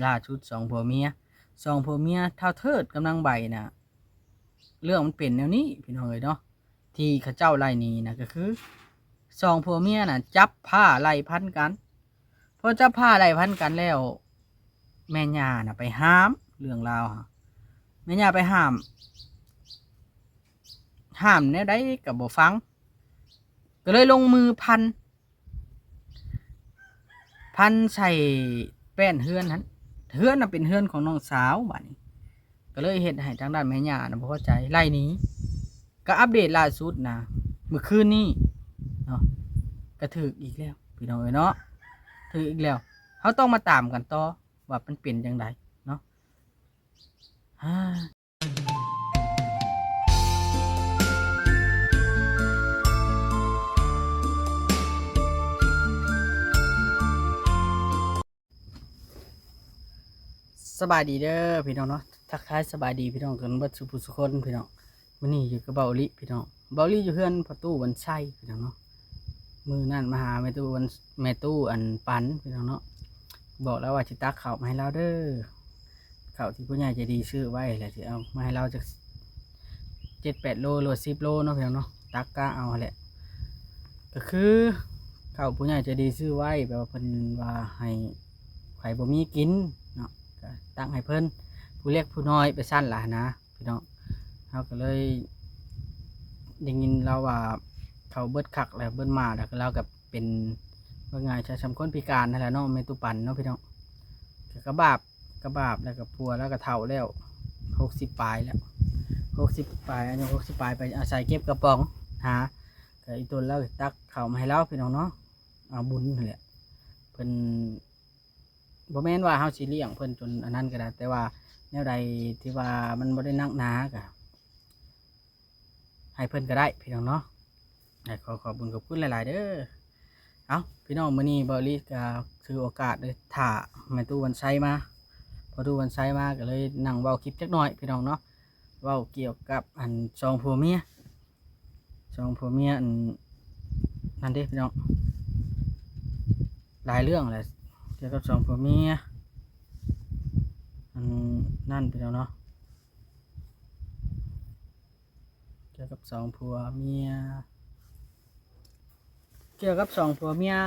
ล่าสุดสองผัวเมียเท่าเทิดกำลังใบน่ะเรื่องมันเป็นแนวนี้พี่น้องเอ้ยเนาะที่เขาเจ้าไล่หนีนะก็คือสองผัวเมียน่ะจับผ้าไล่พันกันพอจับผ้าไล่พันกันแล้วแม่ย่าน่ะไปห้ามเรื่องราวฮะแม่ย่าไปห้ามแนวใดก็บ่ฟังก็เลยลงมือพันใส่แป้นเฮือนนั้นเฮือนน่ะเป็นเฮือนของน้องสาวบัดนี้ก็เลยเฮ็ดให้ทางด้านแม่ย่าน่ะบ่พอใจไล่หนีก็อัปเดตล่าสุดนะเมื่อคืนนี้เนาะก็ถึกอีกแล้วพี่น้องเอ้ยเนาะถึกอีกแล้วเขาต้องมาตามกันต่อว่ามันเป็นจังไดเนาะฮ่าสบายดีเด้อพี่น้องเนาะทักทายสบายดีพี่น้องกันเบิดสุขสุขคนพี่น้องมื้อนี้อยู่กับเบาลิพี่น้องเบาลิอยู่เฮือนประตูวันไส้พี่น้องเนาะมื้อนั้นมาหาแม่ตู้อันปันพี่น้องเนาะบอกแล้วว่าสิตักข้าวมาให้เราเด้อข้าวที่ผู้ใหญ่ใจดีซื้อไว้แหละสิเอามาให้เราจัก7-8 โลหรือ10 โลเนาะพี่น้องเนาะตักกะเอาแหละก็คือข้าวผู้ใหญ่ใจดีซื้อไว้แบบว่าเพิ่นว่าให้ไผบ่มีกินเนาะก็ตักให้เพิ่นผู้เล็กผู้น้อยไปสั้นล่ะนะพี่น้องเราก็เลยได้ยินเราว่าเขาเบิดคักแล้วเบิดมาแล้วก็เรากับเป็นว่าไงชายชำคนพิการนั่นแหละเนาะไม่ตุปันเนาะพี่น้องก็กระบาบแล้วก็พัวแล้วก็เฒ่าแล้ว60 ปลายแล้ว60 ปลายอันนี้60 ปลายไปอาศัยเก็บกระป๋องหาก็อีตัวแล้วตักเขามาให้เราพี่น้องเนาะเอาบุญนั่นแหละเพิ่นบ่แม่นว่าเฮาสิเลี้ยงเพิ่นจนอันนั้นก็ได้แต่ว่าแนวใดที่ว่ามันบ่ได้นักหนาก็ให้เพิ่นก็ได้พี่น้องเนาะขอบุญขอบคุณหลายๆเด้อเอาพี่น้องมื้อนี้บ่ลิก็ถือโอกาสได้ถ่าแม่ตู้วันไซมาพอตู้วันไซมาก็เลยนั่งเว้าคลิปจักหน่อยพี่น้องเนาะเว้าเกี่ยวกับอันสองผัวเมียอันนั่นเด้พี่น้องหลายเรื่องแหละเกี่ยวกับสองผัวเมียอันนั่นพี่น้องเนาะเกี่ยวกับสองผัวเมีย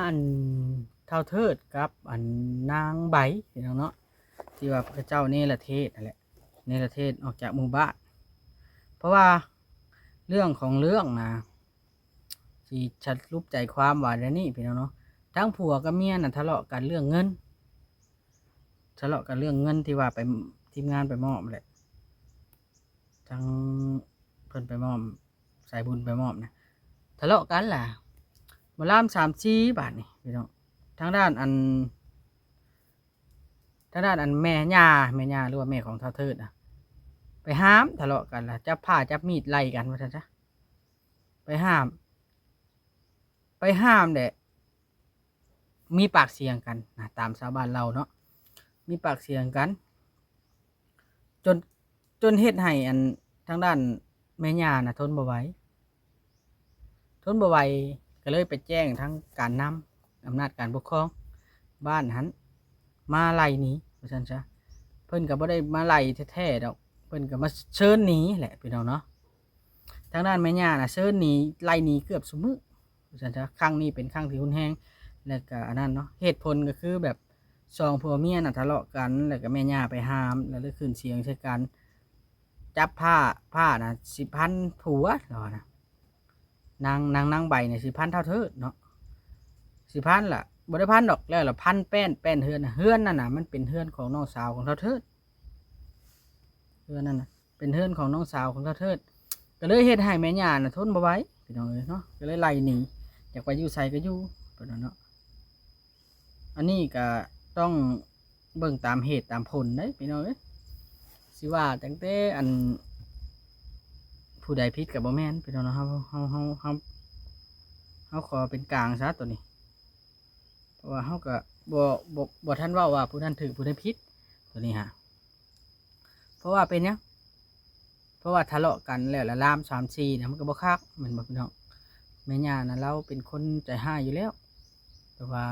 อันเท่าเทิดกับอันนางใบพี่น้องเนาะที่ว่าพระเจ้าเนรเทศนั่นแหละเนรเทศออกจากหมู่บ้านเพราะว่าเรื่องของเรื่องนะที่ชัดรูปใจความว่าเดี๋ยวนี้พี่น้องเนาะทั้งผัวกับเมียน่ะทะเลาะกันเรื่องเงินที่ว่าไปทีมงานไปมอบแหละทั้งเพิ่นไปมอบสายบุญไปมอบนะทะเลาะกันล่ะมาล่าม3-4 บาทนี่พี่น้องทางด้านแม่ย่าหรือว่าแม่ของเท่าเทิดนะไปห้ามทะเลาะกันล่ะจับผ้าจับมีดไล่กันว่าซั่นจ้ะไปห้ามแหละมีปากเสียงกันนะตามชาวบ้านเราเนาะมีปากเสียงกันจนเฮ็ดให้อันทางด้านแม่ย่าน่ะทนบ่ไหวก็เลยไปแจ้งทั้งการนำอำนาจการปกครองบ้านหันมาไล่หนีว่าซั่นซะเพิ่นก็บ่ได้มาไล่แท้ๆดอกเพิ่นก็มาเชิญหนีแหละพี่น้องเนาะทางด้านแม่ย่าน่ะเชิญหนีไล่หนีเกือบซุมื้อว่าซั่นซะครั้งนี้เป็นครั้งที่รุนแรงแล้วก็อันนั้นเนาะเหตุผลก็คือแบบสองผัวเมียน่ะทะเลาะกันแล้วก็แม่ย่าไปห้ามแล้วเลยขึ้นเสียงใส่กันจับผ้าน่ะสิพันผัวเหรอนะนางใบเนี่ยสิพันเท่าเทิดเนาะสิพันล่ะบ่ได้พันดอกแล้วล่ะพันแป้นเฮือนน่ะเฮือนนั่นน่ะมันเป็นเฮือนของน้องสาวของเท่าเทิดเฮือนนั่นน่ะเป็นเฮือนของน้องสาวของเท่าเทิดก็เลยเฮ็ดให้แม่ย่าน่ะทนบ่ไหวพี่น้องเอ้ยเนาะก็เลยไล่หนีอยากไปอยู่ไสก็อยู่พี่น้องเนาะอันนี้ก็ต้องเบิ่งตามเหตุตามผลเด้พี่น้องเอ้ยสิว่าตั้งแต่อันผู้ใดผิดก็บ่แม่นพี่น้องเนาะเฮาขอเป็นกลางซะตัวนี้เพราะว่าเฮาก็บ่ทันเว้าว่าผู้นั้นถูกผู้นั้นผิดตัวนี้ฮะเพราะว่าเป็นหยังเพราะว่าทะเลาะกันแล้วละลาม3-4นะมันก็บ่คักแม่นบ่พี่น้องแม่ย่าน่ะเราเป็นคนใจร้ายอยู่แล้วแต่ว่า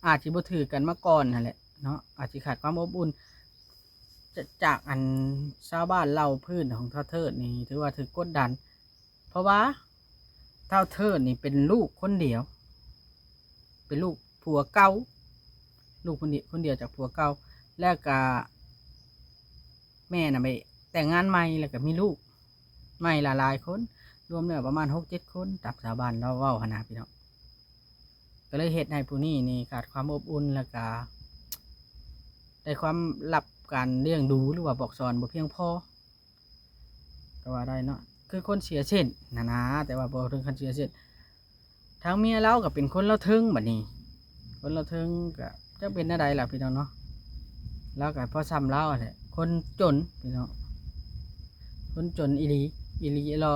อาจสิบ่ถือกันมาก่อนนั่นแหละ เนาะอาจจะขาดความอบอุ่นจากอันชาวบ้านเล่าพื้นของเท่าเทิดนี่ถือว่าถือกดดันเพราะว่าเท่าเทิดนี่เป็นลูกคนเดียวเป็นลูกผัวเก่าลูกคนเดียวจากผัวเก่าแล้วก็แม่น่ะไปแต่งงานใหม่แล้วก็มีลูกใหม่หลายคนรวมเนี่ยประมาณ6-7 คนตามชาวบ้านเราเว้าขนาดพี่น้องก็เลยเหตุให้ผู้นี้นี่ขาดความอบอุ่นแล้วก็ได้ความรับการเลี้ยงดูหรือว่าบอกสอนบ่เพียงพอก็ว่าได้เนาะคือคนเสียเส้นนะแต่ว่าบ่ถึงขั้นเสียเส้นทางเมียเราก็เป็นคนเราถึงบัดนี้คนเราถึงก็จะเป็นอะไรล่ะพี่น้องเนาะแล้วก็พอซ้ำเราแหละคนจนพี่น้องคนจนอีหลีอีหลอ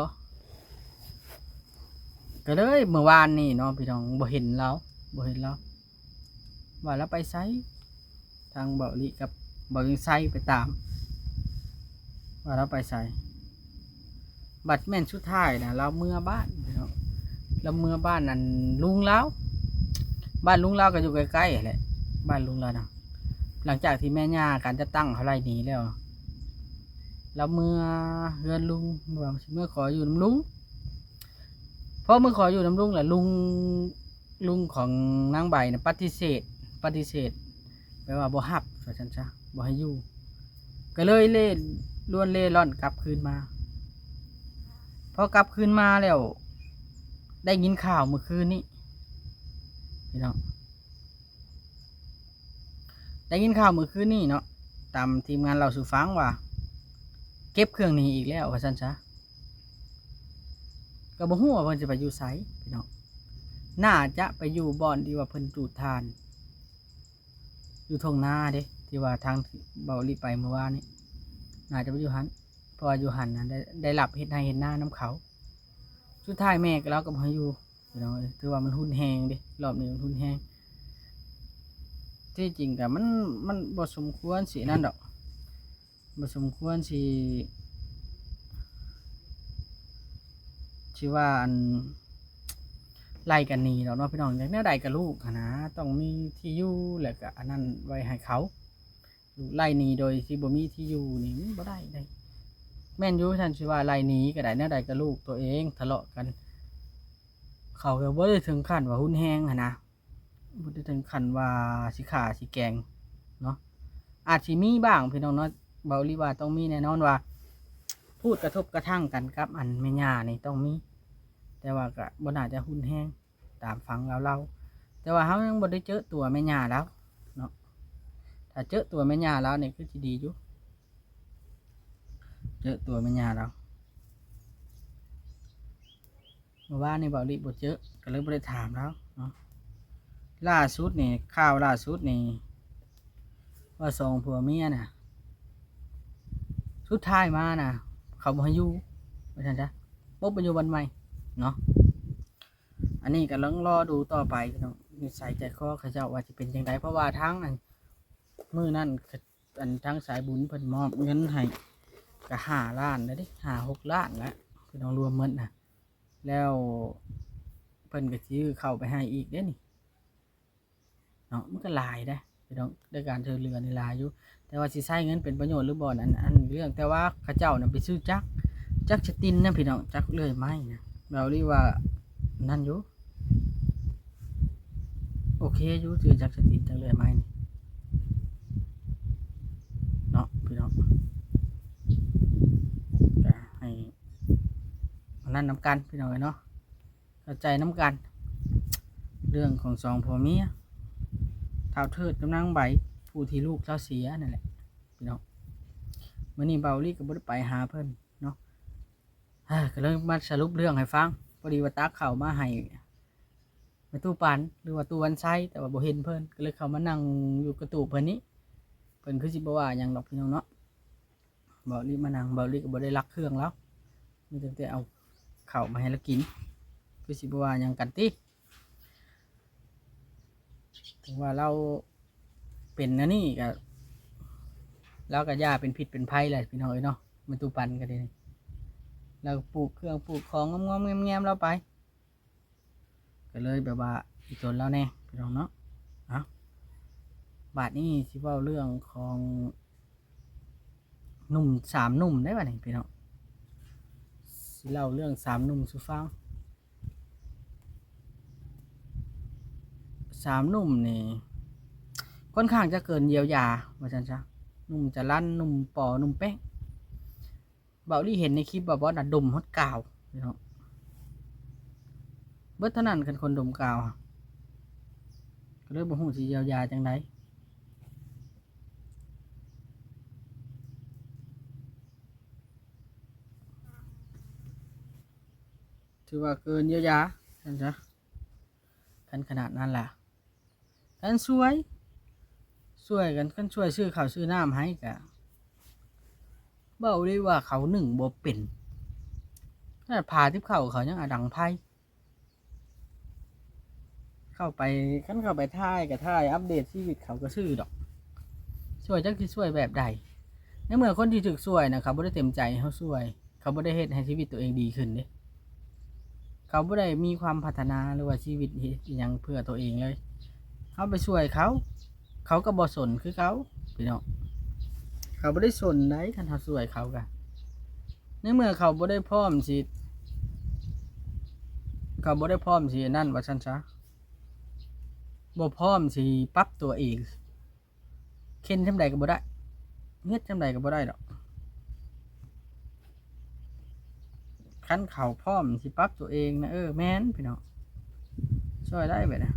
ก็เลยเมื่อวานนี่เนาะพี่น้องบ่เห็นเราว่าเราไปไสทางเบาหลีกับเบายังไสไปตามว่าเราไปไสบัดแม่นสุดท้ายนะเราเมื่อบ้านพี่น้องเราเมื่อบ้านนั่นลุงเราบ้านลุงเราก็อยู่ใกล้ๆแหละบ้านลุงเราเนาะหลังจากที่แม่ย่าการจะตั้งเขาไล่หนีแล้วเราเมื่อเฮือนลุงเมื่อขออยู่น้ำลุงเพราะเมื่อขออยู่น้ำลุงแหละลุงของนางใบเนี่ยปฏิเสธแปลว่าบ่ฮับว่าซั่นซะบ่ให้อยู่ก็เลยเล่ร่อนกลับคืนมาพอกลับคืนมาแล้วได้ยินข่าวเมื่อคืนนี้พี่น้องได้ยินข่าวเมื่อคืนนี้เนาะตามทีมงานเราสู่ฟังว่าเก็บเครื่องนี้อีกแล้วว่าซั่นซะก็บ่ฮู้ว่าเพิ่นจะไปอยู่ไสพี่น้องน่าจะไปอยู่บ่อนที่ว่าเพิ่นจูดทานอยู่ทงนาเด้ที่ว่าทางเบาลีไปเมื่อวานนี้น่าจะไปอยู่หันเพราะว่าอยู่หันนะได้รับเฮ็ดให้เห็นหน้าน้ำเขาสุดท้ายแม่ก็เราก็บ่ให้อยู่พี่น้องถือว่ามันหุ้นแฮงเด้รอบนี้มันหุ้นแฮงที่จริงก็มันบ่สมควรสินั่นดอกบ่สมควรสิว่าอันไล่กันหนีดอกเนาะพี่น้องอย่างแนวใดกับลูกนะต้องมีที่อยู่แล้วก็อันนั้นไว้ให้เขาไล่หนีโดยที่บ่มีที่อยู่นี่บ่ได้แม่นอยู่ท่านสิว่าไล่หนีก็ได้แนวใดกับลูกตัวเองทะเลาะกันเขาก็บ่ได้ถึงขั้นว่าหุ้นแฮงนะบ่ได้ถึงขั้นว่าสิฆ่าสิแกล้งเนาะอาจสิมีบ้างพี่น้องเนาะเบาลีว่าต้องมีแน่นอนว่าพูดกระทบกระทั่งกันกับอันแม่ย่านี่ต้องมีแต่ว่าก็บ่น่าจะหุ้นแฮงตามฟังเราแต่ว่าเฮายังบ่ได้เจอตัวแม่ย่าแล้วเนาะถ้าเจอตัวแม่ย่าแล้วนี่คือสิดีอยู่เจอตัวแม่ย่าแล้วเมื่อวานนี่เบาลีบ่เจอก็เลยบ่ได้ถามแล้วเนาะล่าสุดนี่ข่าวล่าสุดนี่ว่าสองผัวเมียน่ะสุดท้ายมาน่ะเขาบ่ให้อยู่ว่าซั่นจ้ะบ่ไปอยู่บ้านใหม่เนาะอันนี้ก็ต้องรอดูต่อไปพี่น้องนิสัยใจคอเขาเจ้าว่าจะเป็นจังไดเพราะว่าทั้งอันมื้อนั้นอันทั้งสายบุญเพิ่นมอบเงินให้ก็5 ล้านแล้วเด้5-6 ล้านแล้วพี่น้องรวมหมดน่ะแล้วเพิ่นก็สิเข้าไปให้อีกเด้นี่เนาะมันก็หลายได้พี่น้องด้วยการช่วยเหลือนี่หลายอยู่แต่ว่าสิใช้เงินเป็นประโยชน์หรือบ่นั่นอันเรื่องแต่ว่าเขาเจ้าน่ะไปซื้อจักรสตินนะพี่น้องจักเลื่อยไม้นะเราเรียกว่านั่นอยู่โอเคอยู่ซื้อจักรสตินจักเลื่อยไม้นี่เนาะพี่น้องก็ให้นั่นน้ำกันพี่น้องเนาะเข้าใจน้ำกันเรื่องของสองผัวเมียเท่าเทิดกำลังใบผู้ที่ลูกเจ้าเสียนั่นแหละพี่น้องมื้อนี้เบาลี่ก็บ่ได้ไปหาเพิ่นเนาะก็เลยมาสรุปเรื่องให้ฟังพอดีว่าตักเข้ามาให้ในตู้ปันหรือว่าตู้วันไซแต่ว่าบ่เห็นเพิ่นก็เลยเข้ามานั่งอยู่กระตู้เพิ่นนี้เพิ่นคือสิบ่ว่าหยังดอกพี่น้องเนาะเบาลี่มานั่งเบาลี่ก็บ่ได้รักเครื่องแล้วมีแต่เอาข้าวมาให้เรากินคือสิบ่ว่าหยังกันติถึงว่าเราเป็นนะนี่ก็แล้วก็ย่าเป็นพิษเป็นภัยแหละพี่น้องเนาะมันตู้ปันก็ได้เราปลูกเครื่องปลูกของงอมๆแง้มๆเราไปก็เลยแบบว่าอีตนแล้วแน่พี่น้องเนาะ บาดนี้สิเว้าเรื่องของหนุ่ม3หนุ่มได้บัดนี้พี่น้องสิเล่าเรื่อง3หนุ่มสู่ฟัง3หนุ่มนี่ค่อนข้างจะเกินเยียวยาว่าซั่นซะหนุ่มจะลั่นหนุ่มปอหนุ่มแป้งเบาลี่เห็นในคลิปว่าบอสน่ะดมฮอดกาวพี่น้องเบิดเท่านั้นคันคนดมกาวก็เลยบ่ฮู้สิเยียวยาจังไดถือว่าเกินเยียวยาซั่นซะคันขนาดนั้นล่ะคันช่วยกันคันช่วยซื้อข้าวซื้อน้ำให้ก็เว้าได้ว่าเขานึ่งบ่เป็นขนาดผ่าทิ่เขาเขายังอะดังไผเข้าไปคันเข้าไปถ่ายก็ถ่ายอัปเดตชีวิตเขาก็ซื้อดอกช่วยจักสิช่วยแบบใดในเมื่อคนที่ถูกช่วยน่ะเขาบ่ได้เต็มใจให้เขาช่วยเขาบ่ได้เฮ็ดให้ชีวิตตัวเองดีขึ้นเด้เขาบ่ได้มีความพัฒนาหรือว่าชีวิตเฮ็ดอิหยังเพื่อตัวเองเลยเขาไปช่วยเขาเขาก็บ่สนคือเขาพี่น้องเขาบ่ได้สนไดคันเฮาช่วยเขาก็ในเมื่อเขาบ่ได้พร้อมสิเขาบ่ได้พร้อมสินั่นว่าซั่นซะบ่พร้อมสิปรับตัวเองเข็นจั่งใดก็บ่ได้เฮ็ดจั่งใดก็บ่ได้ดอกคันเขาพร้อมสิปรับตัวเองนะแม่นพี่น้องช่วยได้เบิดน่ะ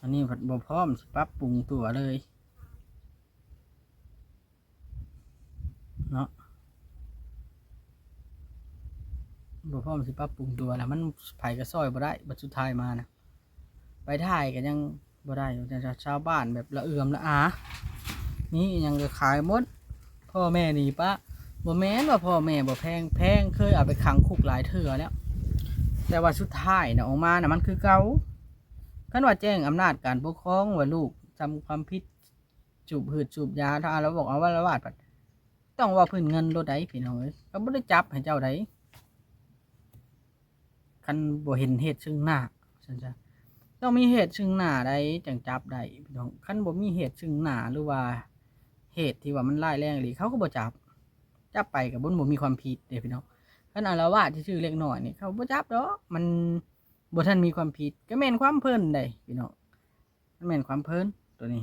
อันนี้เพิ่นบ่พร้อมสิปรับปรุงตัวเลยเนาะบ่พร้อมสิปรับปรุงตัวแล้วมันไผก็ช่วยบ่ได้บัดสุดท้ายมานะไปถ่ายก็ยังบ่ได้อยู่แต่ชาวบ้านแบบละเอือมละอานี่อิหยังก็ขายหมดพ่อแม่หนีปะบ่แม่นว่าพ่อแม่บ่แพงเคยเอาไปขังคุกหลายเทื่อแล้วแต่ว่าสุดท้ายน่ะออกมาน่ะมันคือเก่าคันว่าแจ้งอำนาจการปกครองว่าลูกทำความผิดจูบหืดจูบยาถ้าเราบอกเอาว่าละวาดปัดต้องว่าพื้นเงินโลดใดพี่น้องเอ้ยก็บ่ได้จับให้เจ้าใดคันบ่เห็นเหตุซึ่งหน้าซั่นจ้ะต้องมีเหตุซึ่งหน้าใดจังจับได้พี่น้องคันบ่มีเหตุซึ่งหน้าหรือว่าเหตุที่ว่ามันร้ายแรงอีหลีเขาก็บ่จับไปก็บ่มีความผิดเด้พี่น้องคันอาละวาดซื่อๆเล็กน้อยนี่เขาบ่จับดอกมันบ่ทันมีความผิดก็แม่นความเพิ่นได้พี่น้องมันแม่นความเพิ่นตัวนี้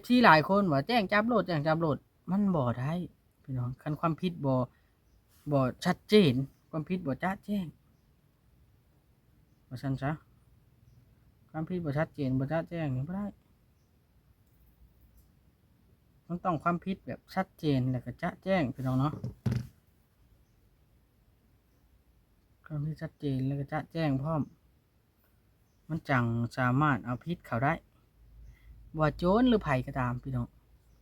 FC หลายคนว่าแจ้งจับโลดมันบ่ได้พี่น้องคันความผิดบ่ชัดเจนความผิดบ่จะแจ้งว่าซั่นซะความผิดบ่ชัดเจนบ่จะแจ้งนี่บ่ได้มันต้องความผิดแบบชัดเจนแล้วก็จะแจ้งพี่น้องเนาะความผิดชัดเจนแล้วก็จะแจ้งพร้อมมันจังสามารถเอาผิดเขาได้ว่าโจรหรือไผก็ตามพี่น้อง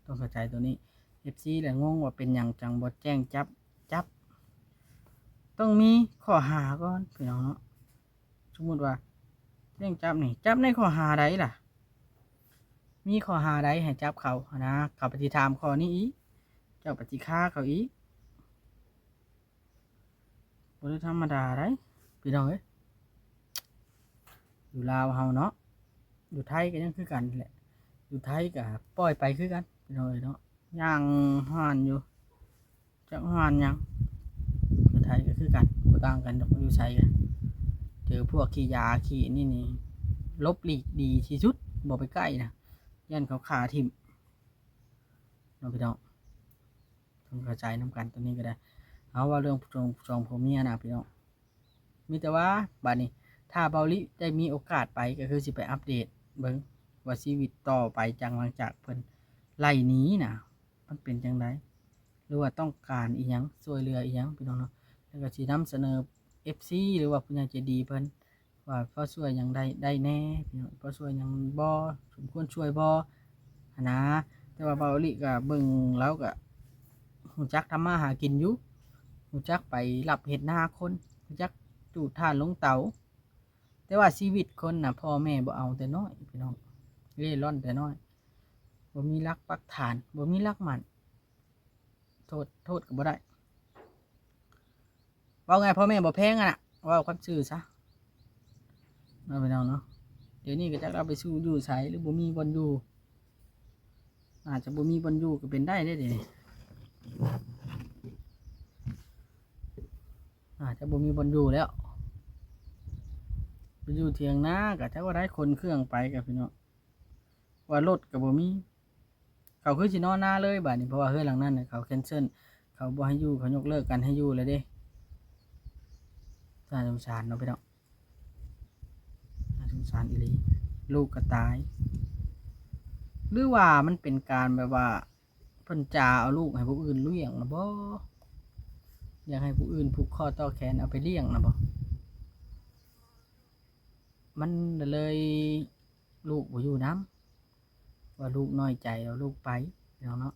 ต้องเข้าใจตัวนี้ FC แหละงงว่าเป็นหยังจังบ่แจ้งจับต้องมีข้อหาก่อนพี่น้องเนาะสมมุติว่าแจ้งจับนี่จับในข้อหาใดล่ะมีข้อหาใดให้จับเขานะเขาปฏิถามข้อนี้อีกเจ้าปฏิฆาเขาอีกบ่ได้ธรรมดาได้พี่น้องเอ้ยอยู่ลาวเฮาเนาะอยู่ไทยก็ยังคือกันแหละอยู่ไทยก็ปล่อยไปคือกันพี่น้องเอ้ยเนาะย่างห่านอยู่จักห่านหยังอยู่ไทยก็คือกันบ่ต่างกันดอกอยู่ไสกันเจอพวกขี้ยาขี้นี่ลบหลีกดีที่สุดบ่ไปใกล้นะยันเขาขาทิ่มเนาะพี่น้องต้องเข้าใจนำกันตัวนี้ก็ได้เอาว่าเรื่องจองผัวเมียนะพี่น้องมีแต่ว่าบัดนี้ถ้าเบาลิได้มีโอกาสไปก็คือสิไปอัปเดตเบิ่งว่าชีวิตต่อไปจังหลังจากเพิ่นไล่หนีน่ะมันเป็นจังไดหรือว่าต้องการอีหยังช่วยเหลืออีหยังพี่น้องเนาะแล้วก็สินำเสนอ FC หรือว่าผู้ใหญ่ใจดีเพิ่นว่าพอช่วยหยังได้แน่พี่น้องพอช่วยหยังบ่สมควรช่วยบ่หั้นนะแต่ว่าเบาลิก็เบิ่งแล้วก็รู้จักทำมาหากินอยู่รู้จักไปรับเฮ็ดนาคนรู้จักจูดถ่านลงเตาแต่ว่าชีวิตคนน่ะพ่อแม่บ่เอาแต่น้อยพี่น้องเร่ร่อนแต่น้อยบ่มีรักปักฐานบ่มีรักมันโทษก็บ่ได้เว้าไงพ่อแม่บ่แพงอ่ะน่ะเว้าความซื่อซะเนาะพี่น้องเนาะ เดี๋ยวนี้ก็จักเราไปสู้อยู่ไสหรือบ่มีบ่อนอยู่อาจจะบ่มีบ่อนอยู่ก็เป็นได้เด้เดี๋ยวนี้อาจจะบ่มีบ่อนอยู่แล้วไปอยู่เถียงนาก็จักว่าได้คนเครื่องไปกับพี่น้องว่ารถก็บ่มีเขาคือสินอนนาเลยบัดนี้เพราะว่าเฮือนหลังนั้นน่ะเขาแคนเซิลเขาบ่ให้อยู่เขายกเลิกกันให้อยู่เลยเด้น่าสงสารเนาะพี่น้องน่าสงสารอีหลีลูกก็ตายหรือว่ามันเป็นการแบบว่าเพิ่นจาเอาลูกให้ผู้อื่นเลี้ยงนะบ่อยากให้ผู้อื่นผูกคอต่อแขนเอาไปเลี้ยงนะบ่มันเลยลูกบ่อยู่น้ำว่าลูกน้อยใจเอาลูกไปพี่น้องเนาะ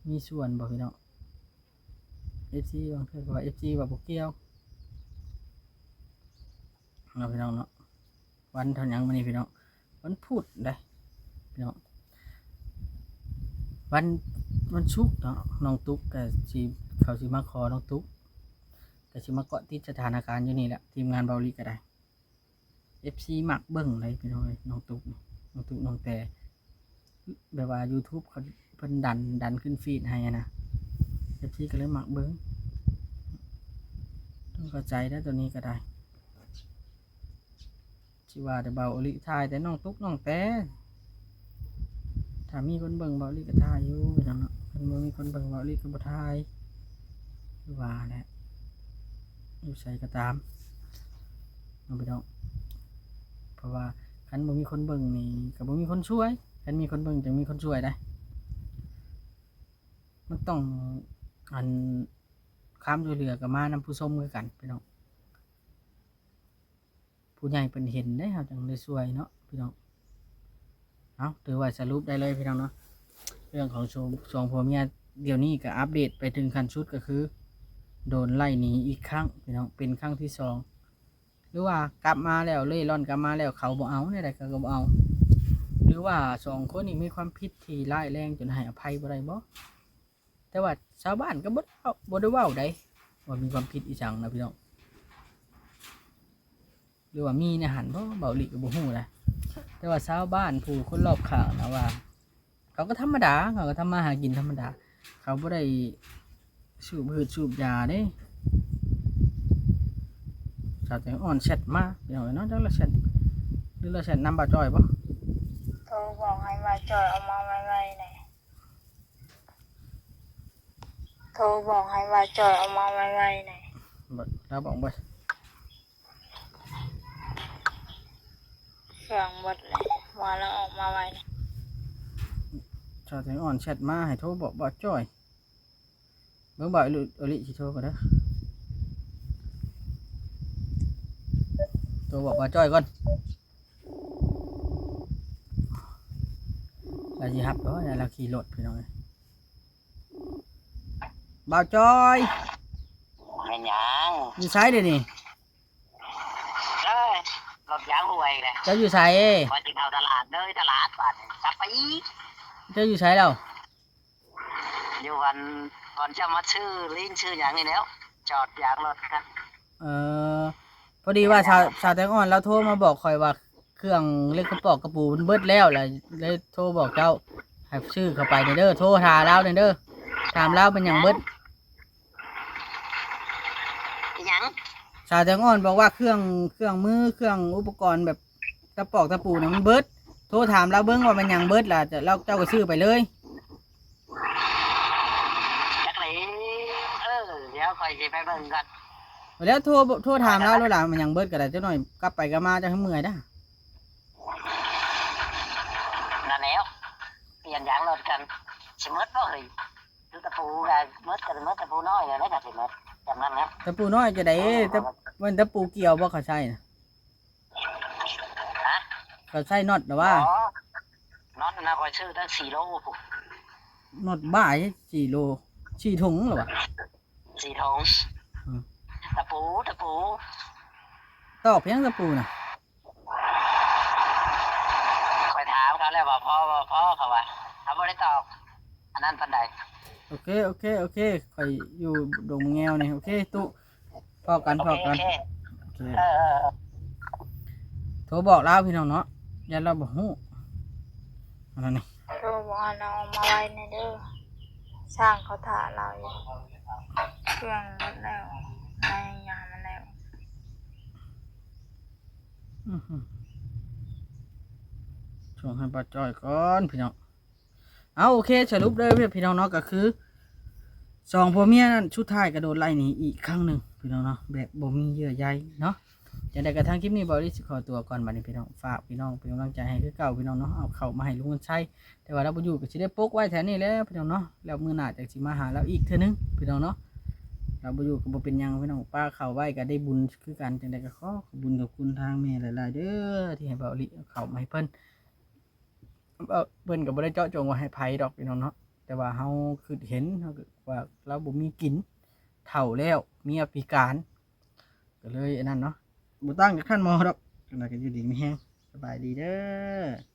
มีส่วนบ่พี่น้อง FC บางเทื่อก็ว่า FC ว่าบ่เกี่ยวเนาะพี่น้องเนาะวันเท่าหยังมื้อนี้พี่น้องวันพุธได้พี่น้องวันศุกร์เนาะน้องตุ๊กก็สิเขาสิมาขอน้องตุ๊กก็สิมาเกาะติดสถานการณ์อยู่นี่แหละทีมงานเบาลีก็ได้ FC มักเบิ่งเลยพี่น้องเอ้ยน้องตุ๊กน้องแต่แบบว่า YouTube เขาเพิ่นดันขึ้นฟีดให้นะ FC ก็เลยมักเบิ่งต้องเข้าใจนะตัวนี้ก็ได้สิว่าแต่เบาลีทายแต่น้องตุ๊กน้องแต่ถ้ามีคนเบิ่งเบาลีก็ทายอยู่พี่น้องเนาะคันบ่มีคนเบิ่งเบาลีก็บ่ทายคือว่าแหละอยู่ใส่ก็ตามน้องพี่น้องเพราะว่าคันบ่มีคนเบิ่งนี่ก็บ่มีคนช่วยคันมีคนเบิ่งจะมีคนช่วยได้มันต้องอันความช่วยเหลือกับมานำผู้ชมคือกันพี่น้องผู้ใหญ่เพิ่นเห็นได้ครับจังได้ช่วยเนาะพี่น้องเอาถือว่าสรุปได้เลยพี่น้องเนาะเรื่องของสองผัวเมียเดี๋ยวนี้ก็อัปเดตไปถึงขั้นสุดก็คือโดนไล่หนีอีกครั้งพี่น้องเป็นครั้งที่2หรือว่ากลับมาแล้วเล่ร่อนกลับมาแล้วเขาบ่เอาเนี่ยใดก็บ่เอาหรือว่า2คนนี้มีความผิดที่ร้ายแรงจนให้อภัยบ่ได้บ่แต่ว่าชาวบ้านก็บ่ได้เว้าได้ว่ามีความผิดอีจังนะพี่น้องหรือว่ามีในหันบ่เบาหลีก็บ่ฮู้นะแต่ว่าชาวบ้านผู้คนรอบข้างนะว่าเขาก็ธรรมดาเขาก็ทำมาหากินธรรมดาเขาบ่ได้สูบพืชสูบยาเด้สาวแตงอ่อนแชทมาพี่น้องเนาะจักละแชทหรือละแชทนำบ่าวจ้อยบ่โทรบอกให้มาจอยเอามาไว้ๆหน่อยโทรบอกให้มาจอยเอามาไว้ๆหน่อย บ่เราบอกบ่ เครื่องหมดเลยมาแล้วออกมาไว้หน่อย สาวแตงอ่อนแชทมาให้โทรบอกบ่าวจ้อยเบิ่งบ่าวอลิสิโทรก่อนเด้อโทรบอกบ่าวจ้อยก่อนเราสิรับบ่เนี่ยเราขี่รถพี่น้องเอ้ยบ่าวจ้อย ไม่ยัง อยู่ไสเด้นี่ เอ้ยรถยางห่วยเลย เจ้าอยู่ไส พอจะเข้าตลาดเลยตลาดบาดนี้กลับไปอีก เจ้าอยู่ไสแล้ว อยู่วันจะมาชื่อลิ้นชื่ออย่างนี้แล้ว จอดยางรถกัน เออพอดีว่าชาวแตงอ่อนเราโทรมาบอกคอยว่าเครื่องเล็กกระปอกกระปูมันเบิดแล้วแหละเลยโทรบอกเจ้าให้ชื่อเข้าไปเด้อโทรหาเราเด้อถามเราเป็นอย่างเบิด อีหยัง ชาวแตงอ่อนบอกว่าเครื่องมือเครื่องอุปกรณ์แบบกระปอกกระปูเนี่ยมันเบิดโทรถามเราเบิ้งว่ามันอย่างเบิดล่ะจะเราเจ้าก็ชื่อไปเลย จักเลยเดี๋ยวคอยสิไปเบิ่งกัน แล้วโทรถามเราแล้วล่ะมันอย่างเบิดก็ได้เจ้าหน่อยกลับไปกลับมาจะให้เมื่อยได้อ นั่นแล้วเปลี่ยนยางรถกันสิหมดบ่เฮ้ยคือตะปูกันหมดกันหมดตะปูน้อยเลยก็สิหมดจำนั้นนะ ตะปูน้อยจะได้มันตะปูเกี่ยวบ่เขาใช่นะ ฮะ เขาใช่น็อตหรือว่า อ๋อน็อตนะคอยซื้อตั้ง4 โลพุ่น น็อตบ่าย4 โล4 ถุงหรอวะ 4 ถุงตะปู ตอกเพียงตะปูน่ะ คอยถามเขาแล้วว่าพ่อเขาว่าเขาบ่ได้ตอบอันนั้นปานใด โอเคข่อยอยู่ดงแงวนี่โอเคตุพอกัน โอเค โอเค เออ โทรบอกเราพี่น้องเนาะอย่าเราบ่ฮู้อะไรนี่ โทรบอกให้เราเอามาไว้ในเด้อสร้างเขาถ่าเราอยู่เครื่องหมดแล้วในยามันแล้ว ช่วงให้ป้าจ้อยก่อนพี่น้องเอาโอเคสรุปเลยพี่น้องเนาะก็คือสองผัวเมียนั่นชุดท้ายกระโดดไล่หนีอีกครั้งหนึ่งพี่น้องเนาะแบบบ่มีเยื่อใยเนาะจังใดกระทั่งคลิปนี้บอดี้สิขอตัวก่อนบัดนี้พี่น้องฝากพี่น้องเป็นกำลังใจให้คือเก่าพี่น้องเนาะเอาเข้ามาให้ลุงกันใช้แต่ว่าเราบ่อยู่ก็สิได้ปกไว้แถวนี้แหล้วพี่น้องเนาะแล้วมื้อหน้าจังสิมาหาเราอีกเทื่อนึงพี่น้องเนาะเราบ่อยู่ก็บ่เป็นหยังพี่น้องป้าเข้าไว้ก็ได้บุญคือกันจังใดก็ขอบุญกับคุณทางแม่หลายๆเด้อที่ให้เบาลิเอาเข้ามาให้เพิ่นเพิ่นก็บ่ได้เจาะจงว่าให้ไผดอกพี่น้องเนาะแต่ว่าเฮาคือเห็นเฮาก็ว่าเราบ่มีกินเฒ่าแล้วเมียพิการก็เลยอันนั้นเนาะบ่ตั้งกับขั้นหมอดอกจังไดก็อยู่ดีมีแฮงสบายดีเด้อ